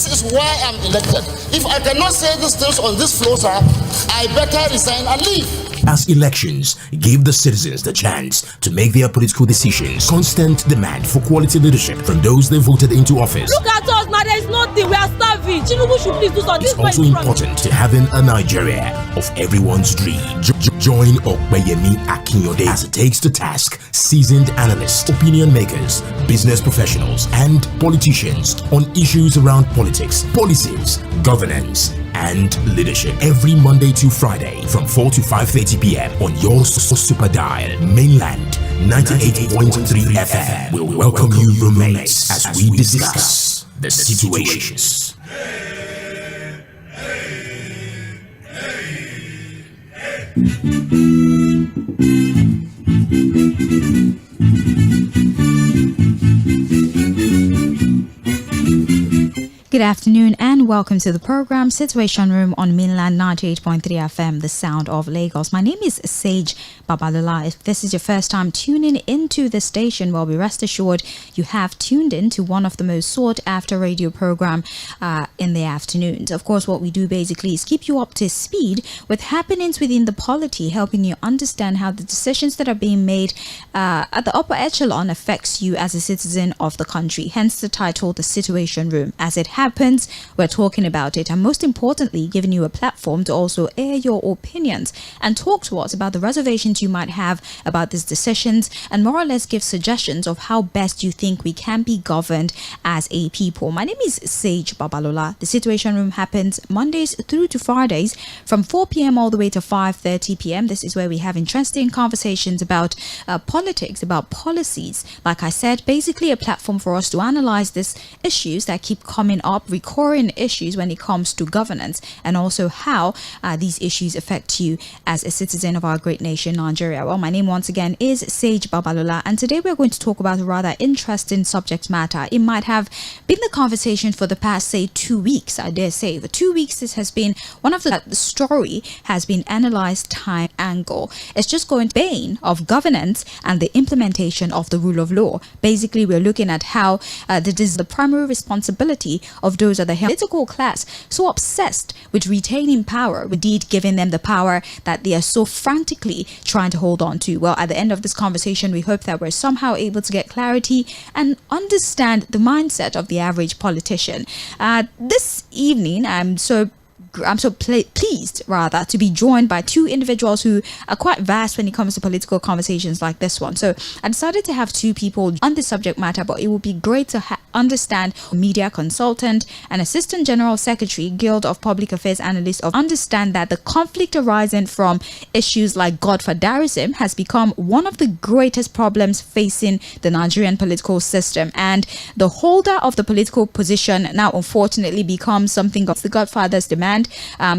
This is why I'm elected. If I cannot say these things on this floor, sir, I better resign and leave. As elections gave the citizens the chance to make their political decisions, constant demand for quality leadership from those they voted into office. Look at us, man, there is nothing, we are starving. Tinubu should please do something. It's also important to having a Nigeria of everyone's dream. Join Ʀᴏᴜᴜᴜ as it takes to task seasoned analysts, opinion makers, business professionals, and politicians on issues around politics, policies, governance, and leadership every Monday to Friday from 4 to 5:30 p.m. on your super dial mainland 98.3 FM. We'll welcome you, roommates, as we discuss the situations. Good afternoon and welcome to the program Situation Room on mainland 98.3 FM, the sound of Lagos. My name is Sᴛʀᴜᴜᴛᴜ. If this is your first time tuning into the station, well, be rest assured you have tuned in to one of the most sought after radio program in the afternoons. Of course, what we do basically is keep you up to speed with happenings within the polity, helping you understand how the decisions that are being made at the upper echelon affects you as a citizen of the country. Hence the title, The Situation Room. As it happens, we're talking about it, and most importantly, giving you a platform to also air your opinions and talk to us about the reservations you might have about these decisions, and more or less give suggestions of how best you think we can be governed as a people. My name is Sᴛʀᴜᴜᴜ. The Situation Room happens Mondays through to Fridays from 4 p.m. all the way to 5:30 p.m. This is where we have interesting conversations about politics, about policies. Like I said, basically a platform for us to analyze these issues that keep coming up, recurring issues when it comes to governance, and also how these issues affect you as a citizen of our great nation, Nigeria. Well, my name once again is Sᴛʀᴜᴜᴜ, and today we're going to talk about a rather interesting subject matter. It might have been the conversation for the past, say, 2 weeks. I dare say for 2 weeks this has been one of the story has been analyzed time angle. It's just going to bane of governance and the implementation of the rule of law. Basically, we're looking at how that is the primary responsibility of those of the political class so obsessed with retaining power, indeed giving them the power that they are so frantically trying to hold on to. Well, at the end of this conversation, we hope that we're somehow able to get clarity and understand the mindset of the average politician. This evening, I'm so pleased rather to be joined by two individuals who are quite vast when it comes to political conversations like this one. So I decided to have two people on this subject matter, but it would be great to understand media consultant and assistant general secretary, Guild of Public Affairs Analysts, understand that the conflict arising from issues like godfatherism has become one of the greatest problems facing the Nigerian political system, and the holder of the political position now unfortunately becomes something of the godfather's demand.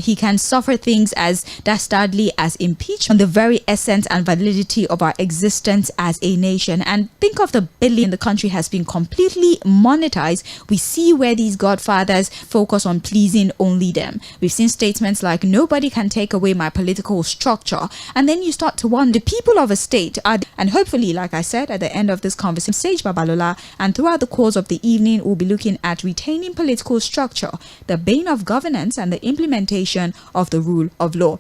He can suffer things as dastardly as impeachment, the very essence and validity of our existence as a nation. And think of the billion the country has been completely monetized. We see where these godfathers focus on pleasing only them. We've seen statements like, nobody can take away my political structure. And then you start to wonder, the people of a state are, and hopefully, like I said, at the end of this conversation, Sᴛʀᴜᴜᴜ, and throughout the course of the evening, we'll be looking at retaining political structure, the bane of governance, and the implementation of the rule of law.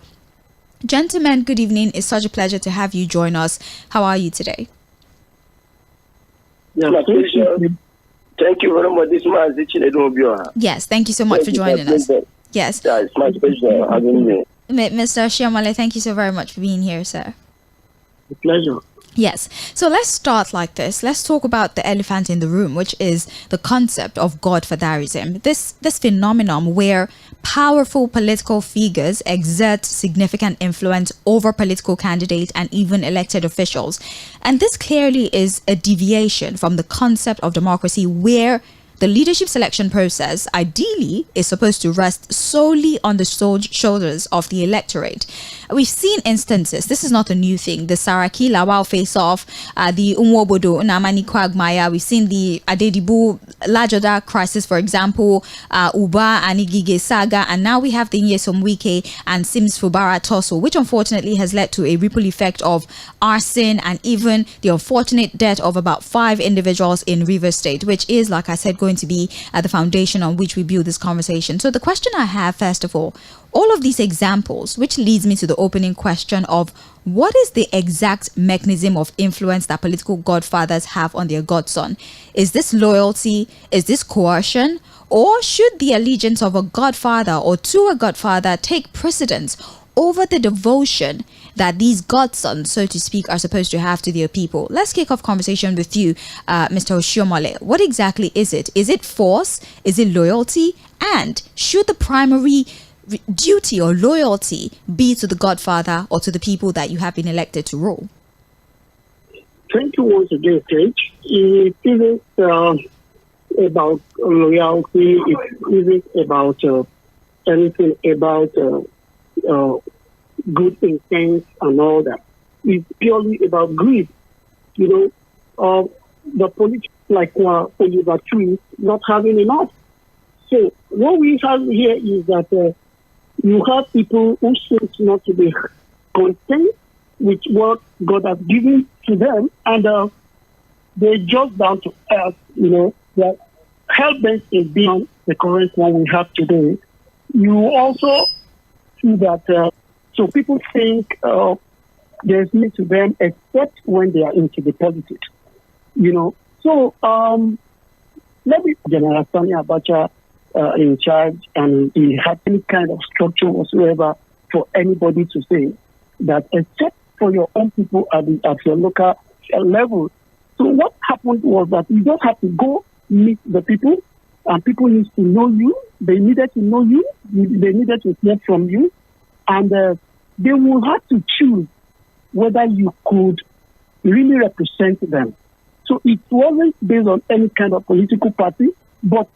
Gentlemen, good evening. It's such a pleasure to have you join us. How are you today? Yeah, thank you very much. This man is Sᴛʀᴜᴜᴜ. Yes, thank you so much for joining us. Yes. Yeah, it's my pleasure having me. Mr. Sᴛʀᴜᴜᴜ, thank you so very much for being here, sir. A pleasure. Yes. So let's start like this. Let's talk about the elephant in the room, which is the concept of godfatherism. This phenomenon where powerful political figures exert significant influence over political candidates and even elected officials. And this clearly is a deviation from the concept of democracy, where the leadership selection process ideally is supposed to rest solely on the shoulders of the electorate. We've seen instances, this is not a new thing, the Saraki Lawal face-off, the ʀᴜʟᴜᴜ, we've seen the Adedibu Lajoda crisis, for example, Uba and Igige saga, and now we have the Nyesom and Sims Fubara tussle, which unfortunately has led to a ripple effect of arson and even the unfortunate death of about 5 individuals in Rivers State, which is, like I said, going to be the foundation on which we build this conversation. So the question I have, first of all of these examples, which leads me to the opening question of what is the exact mechanism of influence that political godfathers have on their godson? Is this loyalty? Is this coercion? Or should the allegiance of a godfather or to a godfather take precedence over the devotion that these godsons, so to speak, are supposed to have to their people? Let's kick off conversation with you, Mr. Oshiomhole. What exactly is it? Is it force? Is it loyalty? And should the primary duty or loyalty be to the godfather or to the people that you have been elected to rule? Thank you once again, Sage. It isn't about loyalty. It isn't about anything about good intent and all that. It's purely about greed. The politics, like Oliver Twist, not having enough. So what we have here is that you have people who seem not to be content with what God has given to them, and they're just down to earth. They're hell-bent in being the current one we have today. You also see that so people think there's need to them except when they are into the politics. So maybe General Sani Abacha in charge, and he had any kind of structure whatsoever for anybody to say that except for your own people at your local level. So what happened was that you just have to go meet the people, and people need to know you. They needed to know you. They needed to hear from you, and they will have to choose whether you could really represent them. So it wasn't based on any kind of political party, but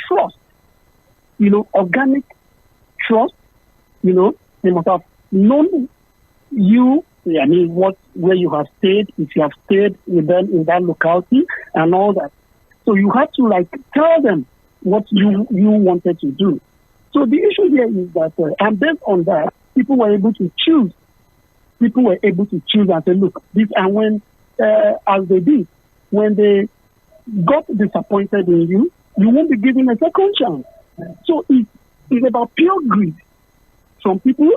trust, organic trust. They must have known you, where you have stayed, if you have stayed with them in that locality and all that. So you have to tell them what you wanted to do. So the issue here is that, and based on that, people were able to choose. People were able to choose and say, look, this, and when, as they did, when they got disappointed in you, you won't be given a second chance. So it's about pure greed. Some people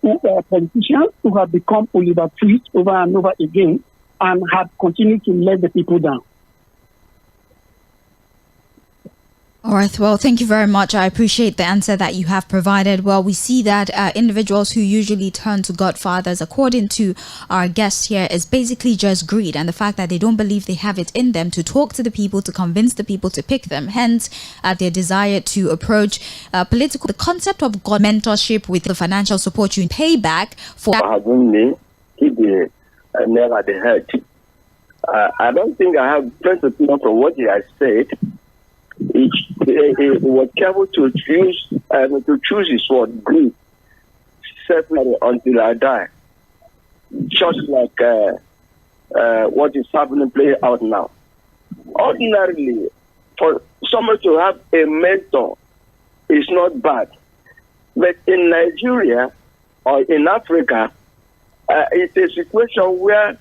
who are politicians who have become Oliver Twist over and over again and have continued to let the people down. All right. Well, thank you very much. I appreciate the answer that you have provided. Well, we see that individuals who usually turn to godfathers, according to our guest here, is basically just greed and the fact that they don't believe they have it in them to talk to the people, to convince the people to pick them. Hence, their desire to approach political. The concept of God mentorship with the financial support you pay back for. I don't think I have first opinion from what he has said. He was careful to choose his word, greed, separately until I die. Just like what is happening play out now. Ordinarily, for someone to have a mentor is not bad. But in Nigeria or in Africa, it's a situation where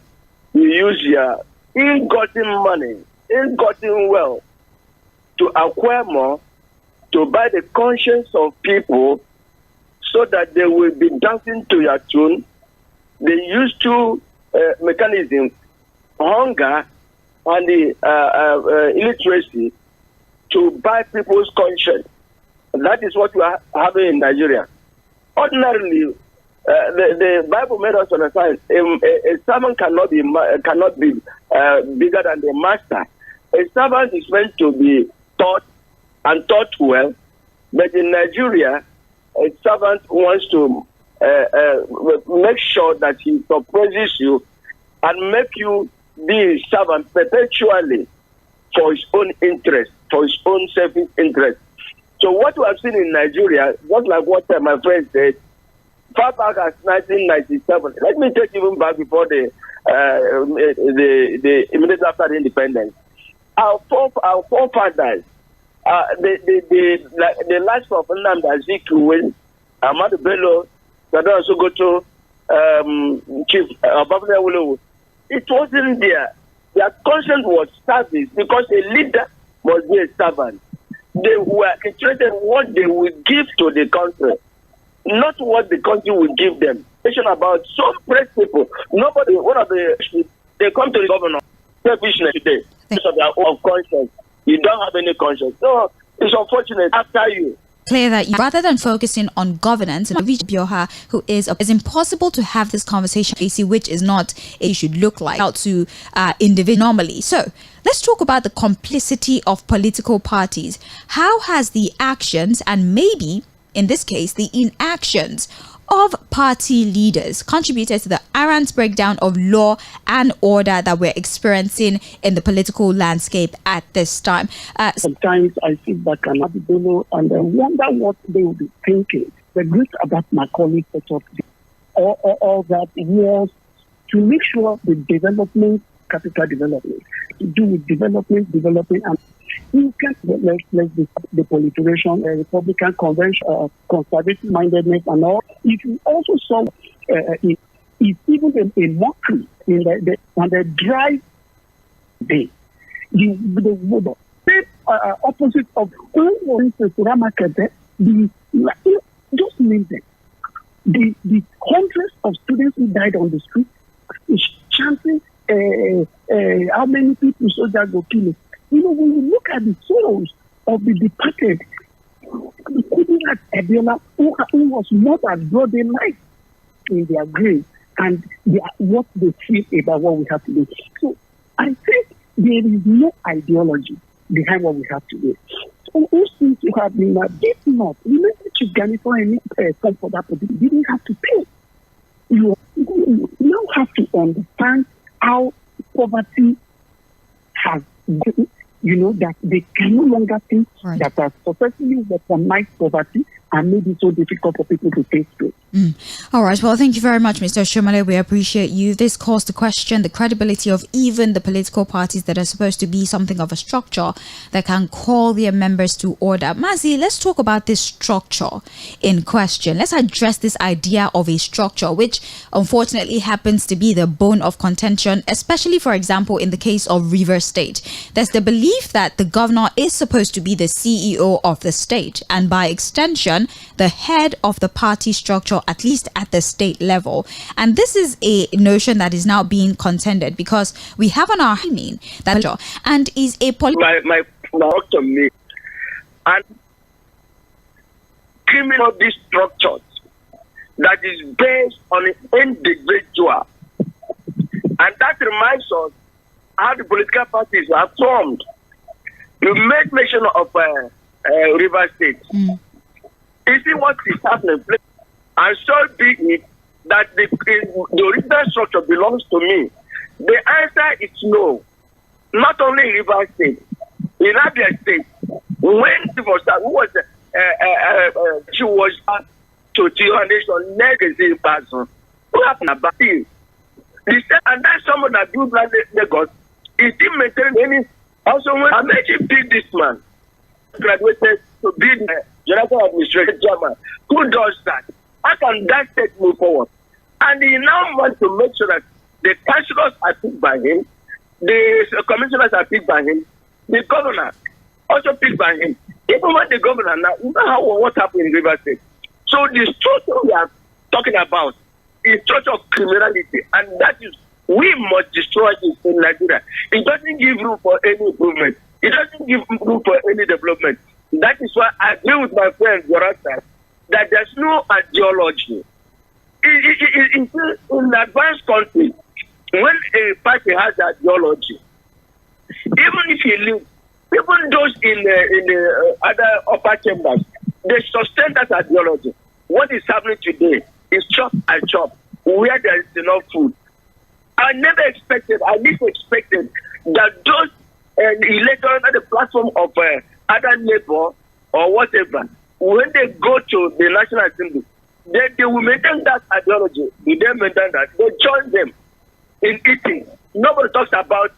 you use your ill-gotten money, ill-gotten wealth, to acquire more, to buy the conscience of people so that they will be dancing to your tune. They use two mechanisms, hunger and the illiteracy, to buy people's conscience. That is what we are having in Nigeria. Ordinarily, the Bible made us understand a servant cannot be bigger than the master. A servant is meant to be taught and taught well, but in Nigeria, a servant wants to make sure that he suppresses you and make you be a servant perpetually for his own interest, for his own selfish interest. So what we have seen in Nigeria, just like what my friend said, far back as 1997, let me take even back before the immediately after the independence. Our forefathers, the likes of Nnamdi Azikiwe, Ahmadu Bello, Sadao Sokoto, Chief Babangida, it wasn't there. Their conscience was service because a leader must be a servant. They were interested in what they will give to the country, not what the country will give them. About some press people, nobody, they come to the governor, selfishness today, because of their own conscience. You don't have any conscience. So it's unfortunate after you. Clear that rather than focusing on governance, who is impossible to have this conversation, which is not it should look like out to individual normally. So let's talk about the complicity of political parties. How has the actions and maybe in this case the inactions of party leaders contributed to the errant breakdown of law and order that we're experiencing in the political landscape at this time? Sometimes I sit back and I wonder what they will be thinking. The great about my colleague all that was to make sure the development, capital development, to do with development, and you can't let the proliferation, Republican convention, conservative mindedness, and all. If you also saw it's even a mockery in the drive day, the opposite of who was Sᴛʟᴜᴜ just name them. The hundreds of students who died on the street chanting how many people soldiers go kill. When you look at the souls of the departed, including Abiola, who was not as broad in life in their grave, and what they feel about what we have to do. So I think there is no ideology behind what we have to do. So who seems to have been if not, remember Tɣᴇ for any come for that, but you didn't have to pay. You now have to understand how poverty has been. That they can no longer think that are successfully weaponized poverty and made it so difficult for people to face it. All right. Well, thank you very much, Mr. Sᴛʟᴜᴜᴜ. We appreciate you. This calls to question the credibility of even the political parties that are supposed to be something of a structure that can call their members to order. Mazi, let's talk about this structure in question. Let's address this idea of a structure, which unfortunately happens to be the bone of contention, especially, for example, in the case of Rivers State. There's the belief that the governor is supposed to be the CEO of the state and by extension, the head of the party structure, at least at the state level. And this is a notion that is now being contended because we have on our mean that and is a my doctor me and criminal these structures that is based on an individual. And that reminds us how the political parties are formed. You made mention of River State. You see what is happening? And so be it that the original structure belongs to me. The answer is no. Not only in River State, in Abia State, when she was to Tɣᴇ negative person, what happened about it? And that's someone that do blind Lagos. He didn't maintain any. Also, when Amechi picked this man, graduated to be the general administrator chairman, who does that? How can that state move forward? And he now wants to make sure that the councillors are picked by him, the commissioners are picked by him, the governor also picked by him. Even when the governor now, you know what happened in River State. So the structure we are talking about is structure of criminality, and that is we must destroy it in Nigeria. It doesn't give room for any improvement. It doesn't give room for any development. That is why I agree with my friend Gorata that there's no ideology. In an advanced country, when a party has ideology, even if you leave, even those in the other upper chambers, they sustain that ideology. What is happening today is chop and chop, where there is enough food. I never expected that those electors on the platform of other neighbor or whatever, when they go to the National Assembly, they will maintain that ideology. They maintain that. They join them in eating. Nobody talks about